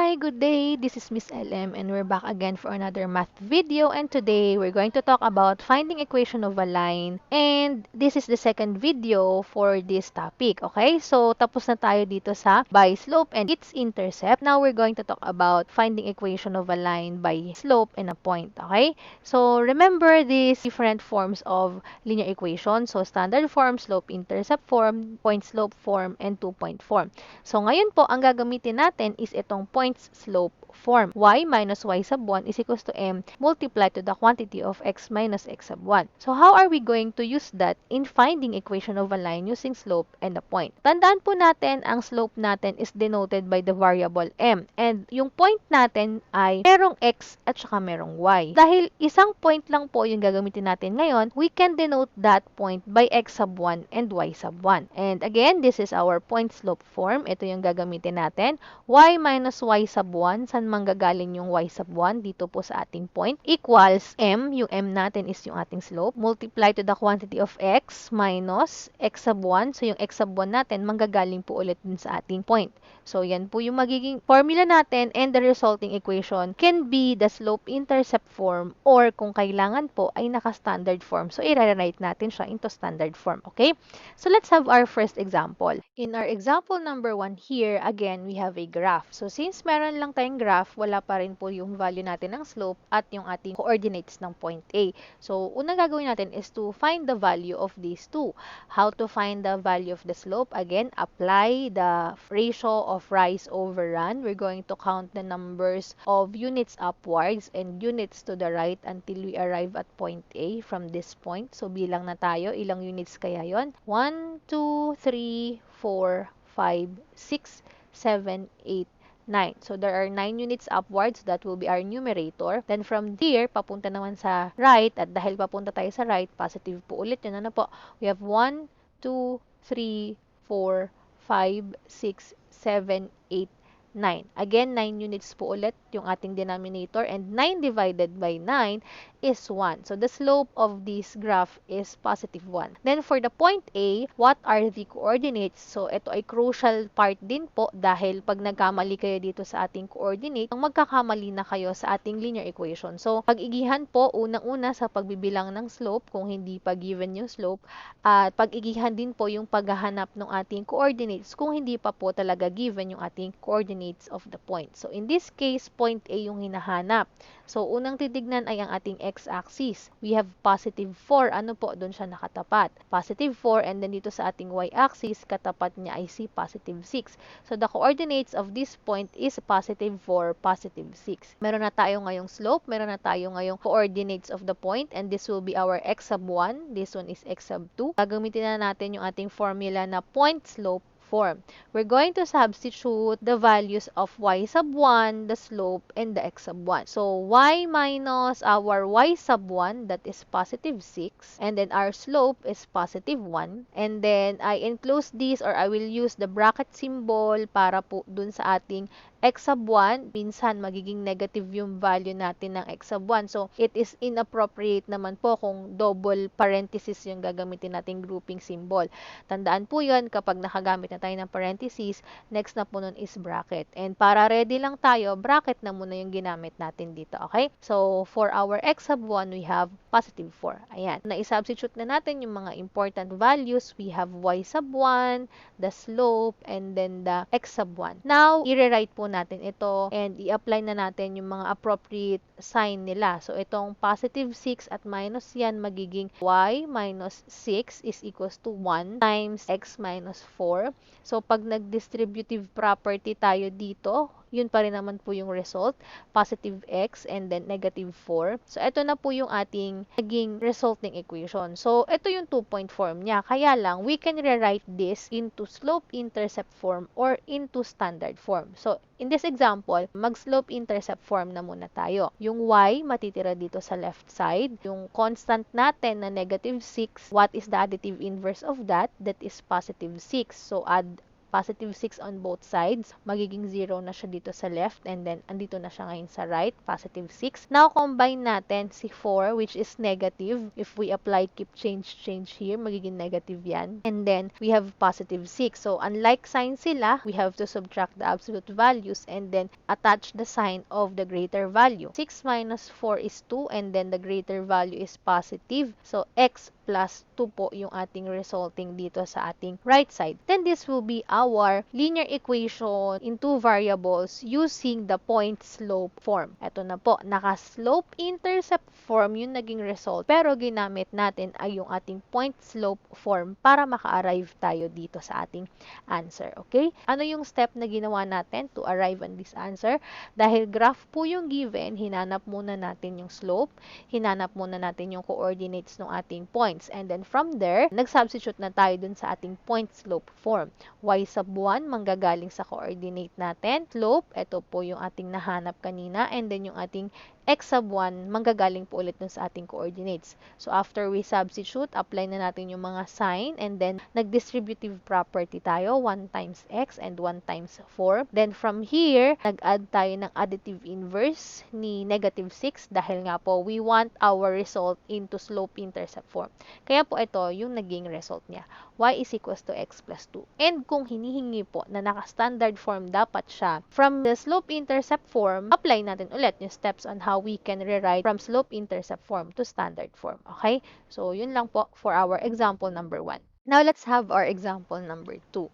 Hi, good day. This is Miss LM and we're back again for another math video, and today we're going to talk about finding equation of a line, and this is the second video for this topic. Okay? So tapos na tayo dito sa by slope and its intercept. Now we're going to talk about finding equation of a line by slope and a point. Okay? So remember these different forms of linear equation. So standard form, slope intercept form, point slope form, and two-point form. So, ngayon po, ang gagamitin natin is itong points slope form. Y minus y sub 1 is equals to m multiplied to the quantity of x minus x sub 1. So, how are we going to use that in finding equation of a line using slope and a point? Tandaan po natin, ang slope natin is denoted by the variable m. And yung point natin ay merong x at saka merong y. Dahil isang point lang po yung gagamitin natin ngayon, we can denote that point by x sub 1 and y sub 1. And again, this is our point slope form. Ito yung gagamitin natin. Y minus y sub 1, saan manggagaling yung y sub 1? Dito po sa ating point. Equals m, yung m natin is yung ating slope. Multiply to the quantity of x minus x sub 1. So, yung x sub 1 natin, manggagaling po ulit dun sa ating point. So, yan po yung magiging formula natin, and the resulting equation can be the slope-intercept form, or kung kailangan po ay naka-standard form. So, i-rewrite natin siya into standard form. Okay? So, let's have our first example. In our example number 1 here, again, we have a graph. So, since meron lang tayong graph, wala pa rin po yung value natin ng slope at yung ating coordinates ng point A. So, unang gagawin natin is to find the value of these two. How to find the value of the slope? Again, apply the ratio of rise over run. We're going to count the numbers of units upwards and units to the right until we arrive at point A from this point. So, bilang na tayo. Ilang units kaya yon? 1, 2, 3, 4, 5, 6, 7, 8, 9. So, there are 9 units upwards. That will be our numerator. Then, from here, papunta naman sa right. At dahil papunta tayo sa right, positive po ulit yun. Ano po? We have 1, 2, 3, 4, 5, 6, 7, 8, 9. Again, 9 units po ulit yung ating denominator, and 9 divided by 9 is 1. So, the slope of this graph is positive 1. Then, for the point A, what are the coordinates? So, ito ay crucial part din po dahil pag nagkamali kayo dito sa ating coordinate, ang magkakamali na kayo sa ating linear equation. So, pag-igihan po, unang-una sa pagbibilang ng slope, kung hindi pa given yung slope, at pag-igihan din po yung paghahanap ng ating coordinates kung hindi pa po talaga given yung ating coordinates of the point. So, in this case, point A yung hinahanap. So, unang titignan ay ang ating x-axis. We have positive 4. Ano po? Doon siya nakatapat. Positive 4, and then dito sa ating y-axis, katapat niya ay si positive 6. So, the coordinates of this point is positive 4, positive 6. Meron na tayo ngayong slope, meron na tayo ngayong coordinates of the point, and this will be our x sub 1. This one is x sub 2. Gagamitin na natin yung ating formula na point slope form. We're going to substitute the values of y sub 1, the slope, and the x sub 1. So, y minus our y sub 1, that is positive 6, and then our slope is positive 1, and then I enclose this, or I will use the bracket symbol para po dun sa ating x sub 1, minsan magiging negative yung value natin ng x sub 1. So, it is inappropriate naman po kung double parenthesis yung gagamitin nating grouping symbol. Tandaan po yun, kapag nakagamit na tayo ng parenthesis, next na po nun is bracket. And para ready lang tayo, bracket na muna yung ginamit natin dito, okay? So, for our x sub 1, we have positive 4. Ayan. Na-substitute na natin yung mga important values. We have y sub 1, the slope, and then the x sub 1. Now, i-rewrite po natin ito and i-apply na natin yung mga appropriate sign nila. So, itong positive 6 at minus yan, magiging y minus 6 is equals to 1 times x minus 4. So, pag nag-distributive property tayo dito, yun pa rin naman po yung result, positive x and then negative 4. So, ito na po yung ating naging resulting equation. So, ito yung two-point form niya. Kaya lang, we can rewrite this into slope-intercept form or into standard form. So, in this example, mag-slope-intercept form na muna tayo. Yung y, matitira dito sa left side. Yung constant natin na negative 6, what is the additive inverse of that? That is positive 6. So, add positive 6 on both sides. Magiging 0 na siya dito sa left, and then andito na siya ngayon sa right, positive 6. Now, combine natin si 4, which is negative. If we apply keep change here, magiging negative yan. And then, we have positive 6. So, unlike sign sila, we have to subtract the absolute values and then attach the sign of the greater value. 6 minus 4 is 2, and then the greater value is positive. So, x plus 2 po yung ating resulting dito sa ating right side. Then, this will be our linear equation in two variables using the point-slope form. Ito na po, naka-slope-intercept form yung naging result, pero ginamit natin ay yung ating point-slope form para maka-arrive tayo dito sa ating answer. Okay? Ano yung step na ginawa natin to arrive on this answer? Dahil graph po yung given, hinanap muna natin yung slope, hinanap muna natin yung coordinates ng ating points. And then from there, nag-substitute na tayo dun sa ating point slope form. Y sub 1 manggagaling sa coordinate natin. Slope, ito po yung ating nahanap kanina. And then yung ating x sub 1 manggagaling po ulit dun sa ating coordinates. So after we substitute, apply na natin yung mga sign. And then nag-distributive property tayo. 1 times x and 1 times 4. Then from here, nag-add tayo ng additive inverse ni negative 6 dahil nga po we want our result into slope-intercept form. Kaya po ito yung naging result niya. Y is equals to x plus 2. And kung hinihingi po na naka-standard form dapat siya, from the slope-intercept form, apply natin ulit yung steps on how we can rewrite from slope-intercept form to standard form. Okay? So, yun lang po for our example number 1. Now, let's have our example number 2.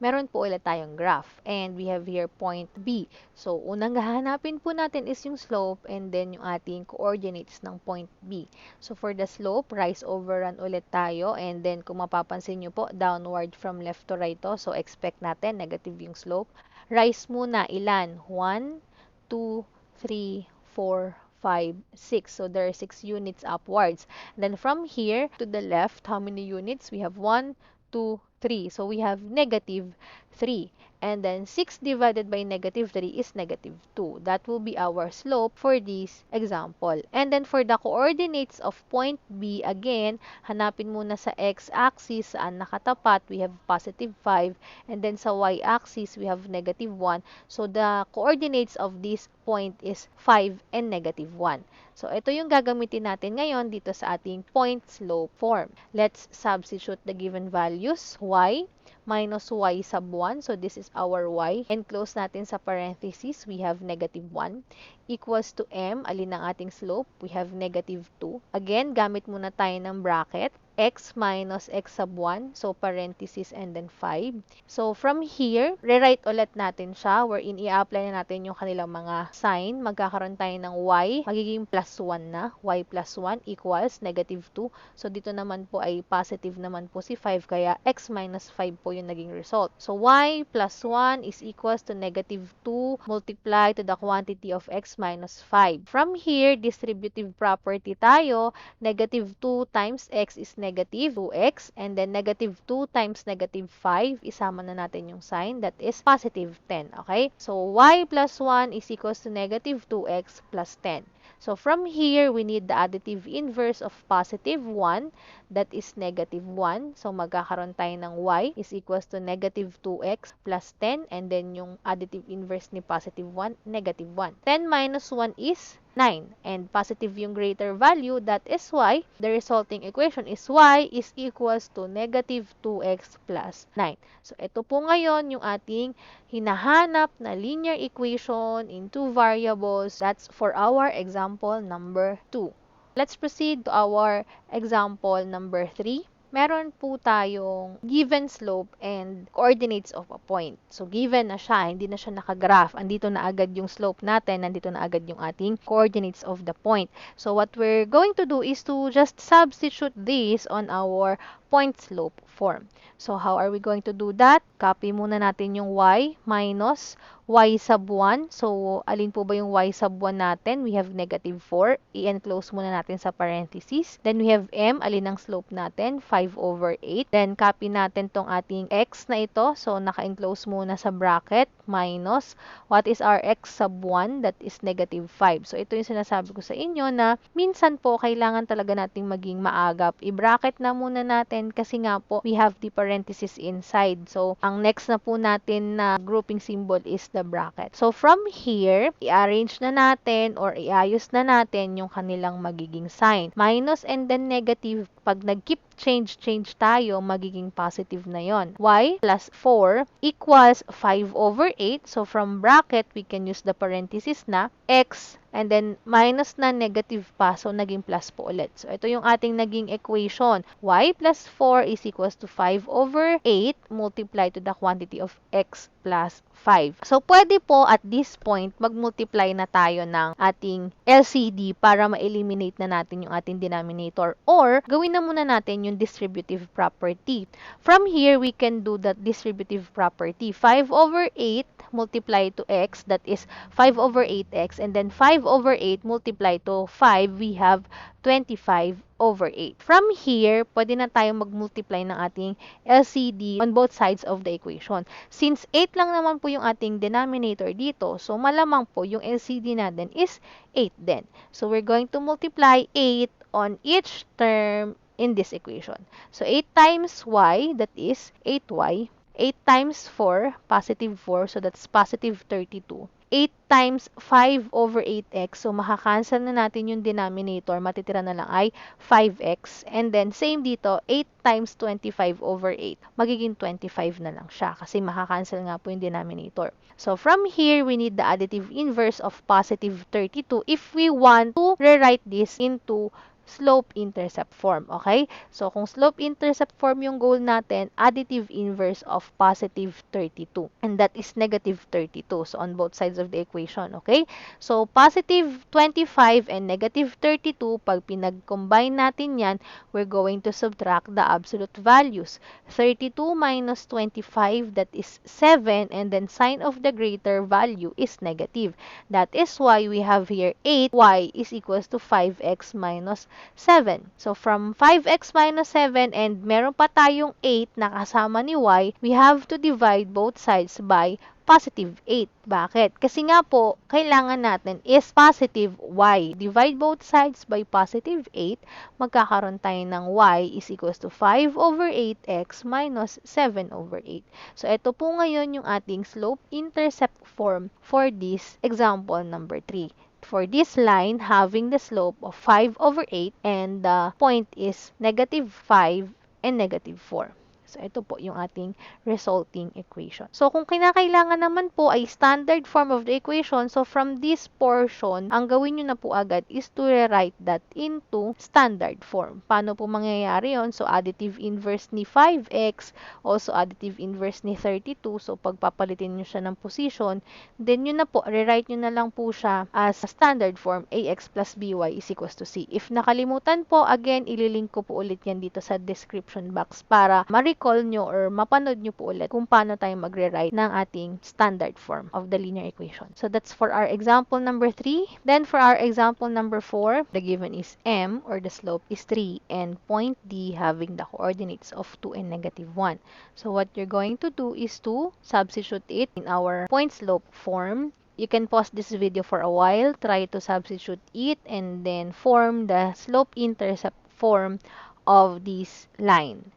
Meron po ulit tayong graph and we have here point B. So, unang hahanapin po natin is yung slope and then yung ating coordinates ng point B. So, for the slope, rise over run ulit tayo and then kung mapapansin nyo po, downward from left to right to. So, expect natin negative yung slope. Rise muna, ilan? 1, 2, 3, 4, 5, 6. So, there are 6 units upwards. And then from here to the left, how many units? We have 1, 2, 3. So, we have negative 3. And then, 6 divided by negative 3 is negative 2. That will be our slope for this example. And then, for the coordinates of point B, again, hanapin muna sa x-axis, saan nakatapat, we have positive 5. And then, sa y-axis, we have negative 1. So, the coordinates of this point is 5 and negative 1. So, ito yung gagamitin natin ngayon dito sa ating point-slope form. Let's substitute the given values. Y minus y sub 1. So, this is our y. And close natin sa parenthesis, we have negative 1 equals to m. Alin ang ating slope? We have negative 2. Again, gamit muna tayo ng bracket. X minus x sub 1. So, parenthesis and then 5. So, from here, rewrite ulit natin siya wherein i-apply na natin yung kanilang mga sign. Magkakaroon tayo ng y. Magiging plus 1 na. Y plus 1 equals negative 2. So, dito naman po ay positive naman po si 5. Kaya x minus 5 po yung naging result. So, y plus 1 is equals to negative 2 multiplied to the quantity of x minus 5. From here, distributive property tayo. Negative 2 times x is negative 2x, and then negative 2 times negative 5, isama na natin yung sign, that is positive 10, okay? So, y plus 1 is equals to negative 2x plus 10. So, from here, we need the additive inverse of positive 1, that is negative 1. So, magkakaroon tayo ng y is equals to negative 2x plus 10, and then yung additive inverse ni positive 1, negative 1. 10 minus 1 is 9. And positive yung greater value, that is why the resulting equation is y is equals to negative 2x plus 9. So, ito po ngayon yung ating hinahanap na linear equation in two variables. That's for our example number 2. Let's proceed to our example number 3. Meron po tayong given slope and coordinates of a point. So, given na siya, hindi na siya nakagraph. Andito na agad yung slope natin, nandito na agad yung ating coordinates of the point. So, what we're going to do is to just substitute this on our point slope form. So, how are we going to do that? Copy muna natin yung y minus y sub 1. So, alin po ba yung y sub 1 natin? We have negative 4. I-enclose muna natin sa parenthesis. Then, we have m. Alin ang slope natin? 5 over 8. Then, copy natin tong ating x na ito. So, naka-enclose muna sa bracket. Minus, what is our x sub 1? That is negative 5. So, ito yung sinasabi ko sa inyo na minsan po, kailangan talaga nating maging maagap. I-bracket na muna natin natin kasi nga po, we have the parenthesis inside. So, ang next na po natin na grouping symbol is the bracket. So, from here, i-arrange na natin or iayos na natin yung kanilang magiging sign. Minus and then negative, pag nag-keep change tayo, magiging positive na yon. Y plus 4 equals 5 over 8. So, from bracket, we can use the parenthesis na x and then minus na negative pa. So, naging plus po ulit. So, ito yung ating naging equation. Y plus 4 is equals to 5 over 8 multiplied to the quantity of x plus 5. So, pwede po at this point, mag-multiply na tayo ng ating LCD para ma-eliminate na natin yung ating denominator. Or, gawin na muna natin yung distributive property. From here, we can do that distributive property. 5 over 8 multiplied to x, that is 5 over 8x, and then 5 over 8 multiplied to 5, we have 25 over 8. From here, pwede na tayong mag-multiply ng ating LCD on both sides of the equation. Since 8 lang naman po yung ating denominator dito, so malamang po yung LCD natin is 8 din. So, we're going to multiply 8 on each term in this equation. So, 8 times y, that is 8y. 8 times 4, positive 4, so that's positive 32. 8 times 5 over 8x, so makakancel na natin yung denominator, matitira na lang ay 5x. And then, same dito, 8 times 25 over 8, magiging 25 na lang siya kasi makakancel nga po yung denominator. So, from here, we need the additive inverse of positive 32 if we want to rewrite this into slope-intercept form, okay? So, kung slope-intercept form yung goal natin, additive inverse of positive 32. And that is negative 32. So, on both sides of the equation, okay? So, positive 25 and negative 32, pag pinag-combine natin yan, we're going to subtract the absolute values. 32 minus 25, that is 7, and then sign of the greater value is negative. That is why we have here 8y is equals to 5x minus 7. So, from 5x minus 7 and meron pa tayong 8 na kasama ni y, we have to divide both sides by positive 8. Bakit? Kasi nga po, kailangan natin is positive y. Divide both sides by positive 8, magkakaroon tayo ng y is equals to 5 over 8x minus 7 over 8. So, ito po ngayon yung ating slope-intercept form for this example number 3. For this line having the slope of 5 over 8 and the point is negative 5 and negative 4. So, ito po yung ating resulting equation. So, kung kinakailangan naman po ay standard form of the equation, so from this portion, ang gawin nyo na po agad is to rewrite that into standard form. Paano po mangyayari yon? So, additive inverse ni 5x, also additive inverse ni 32. So, pagpapalitin nyo siya ng position, then yun na po, rewrite nyo na lang po siya as standard form, ax plus by is equals to c. If nakalimutan po, again, ililink ko po ulit yan dito sa description box para ma-recall nyo or mapanood nyo po ulit kung paano tayo magre-write ng ating standard form of the linear equation. So, that's for our example number 3. Then, for our example number 4, the given is m, or the slope is 3, and point D having the coordinates of 2 and negative 1. So, what you're going to do is to substitute it in our point-slope form. You can pause this video for a while, try to substitute it, and then form the slope-intercept form of this line.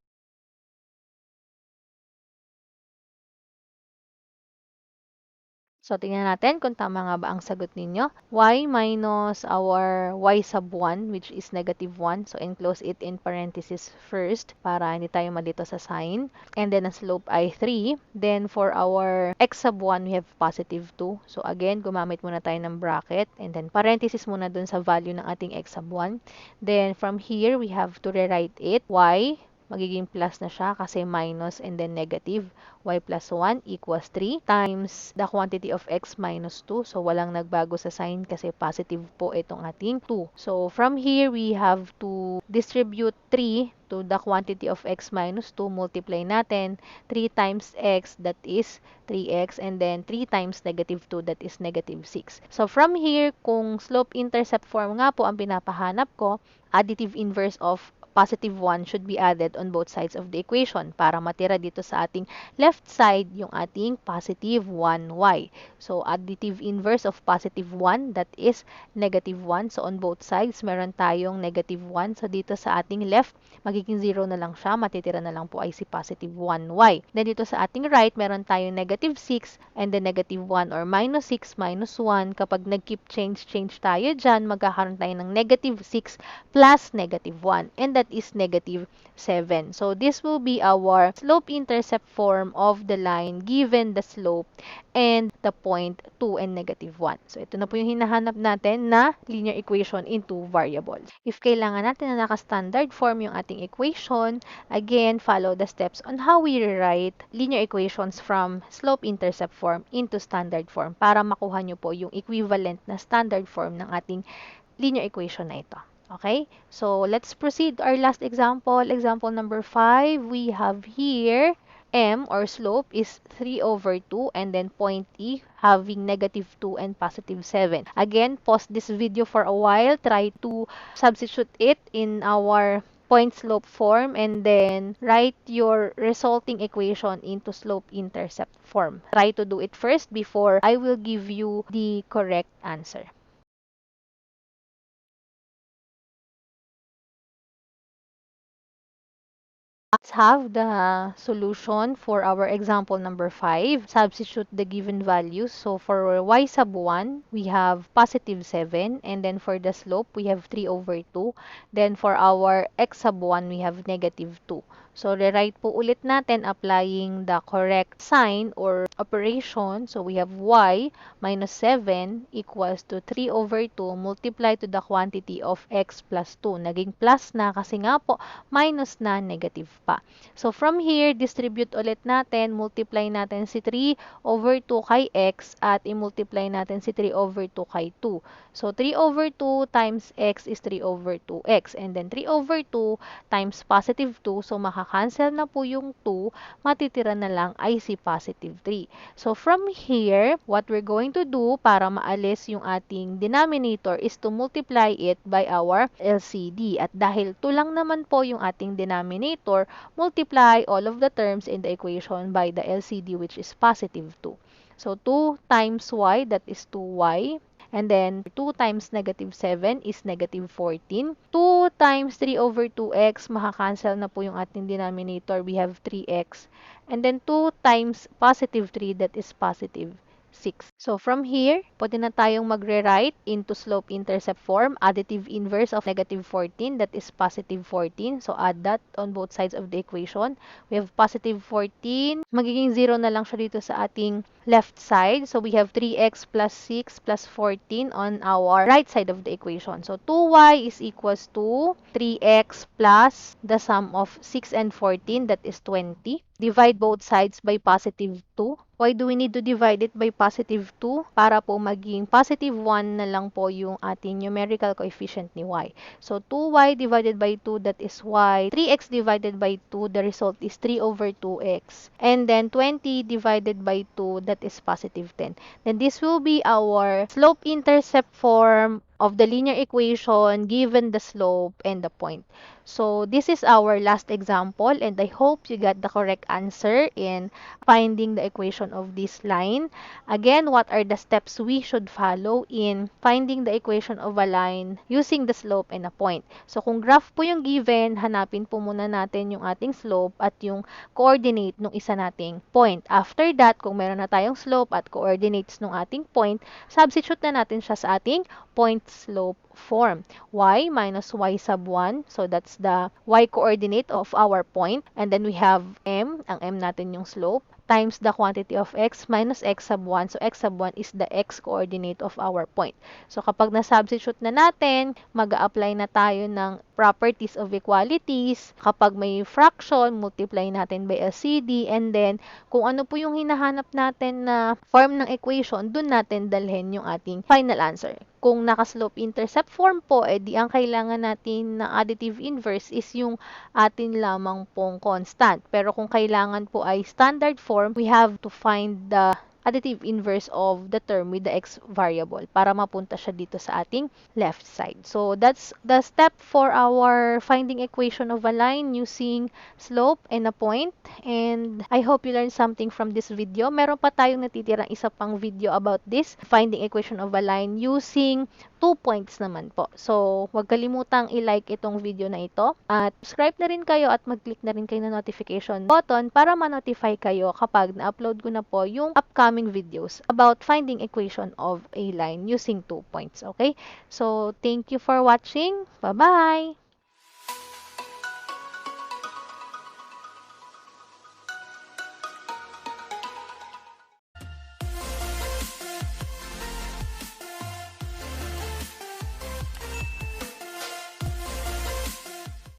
So, tingnan natin kung tama nga ba ang sagot ninyo. Y minus our y sub 1, which is negative 1. So, enclose it in parenthesis first para hindi tayo malito sa sign. And then, ang slope ay 3. Then, for our x sub 1, we have positive 2. So, again, gumamit muna tayo ng bracket. And then, parenthesis muna dun sa value ng ating x sub 1. Then, from here, we have to rewrite it. Y magiging plus na siya kasi minus and then negative. Y plus 1 equals 3 times the quantity of x minus 2. So, walang nagbago sa sign kasi positive po itong ating 2. So, from here, we have to distribute 3 to the quantity of x minus 2. Multiply natin 3 times x, that is 3x, and then 3 times negative 2, that is negative 6. So, from here, kung slope-intercept form nga po ang pinapahanap ko, additive inverse of positive 1 should be added on both sides of the equation para matira dito sa ating left side yung ating positive 1y. So, additive inverse of positive 1, that is negative 1. So, on both sides, meron tayong negative 1. So, dito sa ating left, magiging 0 na lang siya. Matitira na lang po ay si positive 1y. Then, dito sa ating right, meron tayong negative 6 and then negative 1 or minus 6 minus 1. Kapag nag-keep change tayo dyan, magkakaroon tayo ng negative 6 plus negative 1. And that is negative 7. So, this will be our slope-intercept form of the line given the slope and the point 2 and negative 1. So, ito na po yung hinahanap natin na linear equation in two variables. If kailangan natin na naka-standard form yung ating equation, again, follow the steps on how we rewrite linear equations from slope-intercept form into standard form para makuha nyo po yung equivalent na standard form ng ating linear equation na ito. Okay? So, let's proceed to our last example. Example number 5, we have here m or slope is 3 over 2 and then point E having negative 2 and positive 7. Again, pause this video for a while. Try to substitute it in our point slope form and then write your resulting equation into slope intercept form. Try to do it first before I will give you the correct answer. Let's have the solution for our example number 5. Substitute the given values. So for y sub 1, we have positive 7. And then for the slope, we have 3 over 2. Then for our x sub 1, we have negative 2. So rewrite po ulit natin applying the correct sign or operation. So we have y minus 7 equals to 3 over 2 multiplied to the quantity of x plus 2. Naging plus na kasi nga po minus na negative pa. So, from here, distribute ulit natin, multiply natin si 3 over 2 kay x at i-multiply natin si 3 over 2 kay 2. So, 3 over 2 times x is 3 over 2x. And then, 3 over 2 times positive 2. So, makakancel na po yung 2. Matitira na lang ay si positive 3. So, from here, what we're going to do para maalis yung ating denominator is to multiply it by our LCD. At dahil 2 lang naman po yung ating denominator, multiply all of the terms in the equation by the LCD, which is positive 2. So, 2 times y, that is 2y. And then, 2 times negative 7 is negative 14. 2 times 3 over 2x, makakancel na po yung ating denominator. We have 3x. And then, 2 times positive 3, that is positive 6. So, from here, pwede na tayong magre-write into slope-intercept form, additive inverse of negative 14, that is positive 14. So, add that on both sides of the equation. We have positive 14. Magiging 0 na lang siya dito sa ating left side. So, we have 3x plus 6 plus 14 on our right side of the equation. So, 2y is equals to 3x plus the sum of 6 and 14, that is 20. Divide both sides by positive 2. Why do we need to divide it by positive 2? Para po maging positive 1 na lang po yung ating numerical coefficient ni y. So, 2y divided by 2, that is y. 3x divided by 2, the result is 3 over 2x. And then, 20 divided by 2, that is positive 10. Then, this will be our slope-intercept form of the linear equation given the slope and the point. So, this is our last example and I hope you got the correct answer in finding the equation of this line. Again, what are the steps we should follow in finding the equation of a line using the slope and a point? So, kung graph po yung given, hanapin po muna natin yung ating slope at yung coordinate ng isa nating point. After that, kung meron na tayong slope at coordinates ng ating point, substitute na natin siya sa ating point-slope form. Y minus y sub 1. So, that's the y coordinate of our point. And then we have m. Ang m natin yung slope times the quantity of x minus x sub 1. So, x sub 1 is the x coordinate of our point. So, kapag na-substitute na natin, mag-a-apply na tayo ng properties of equalities. Kapag may fraction, multiply natin by LCD. And then, kung ano po yung hinahanap natin na form ng equation, dun natin dalhin yung ating final answer. Kung naka-slope intercept form po, di ang kailangan natin na additive inverse is yung atin lamang pong constant. Pero kung kailangan po ay standard form, we have to find the additive inverse of the term with the x variable para mapunta siya dito sa ating left side. So, that's the step for our finding equation of a line using slope and a point. And I hope you learned something from this video. Meron pa tayong natitirang isa pang video about this, finding equation of a line using 2 points naman po. So, huwag kalimutang i-like itong video na ito. At subscribe na rin kayo at mag-click na rin kayo ng notification button para ma-notify kayo kapag na-upload ko na po yung upcoming videos about finding equation of a line using 2 points. Okay? So, thank you for watching. Bye-bye!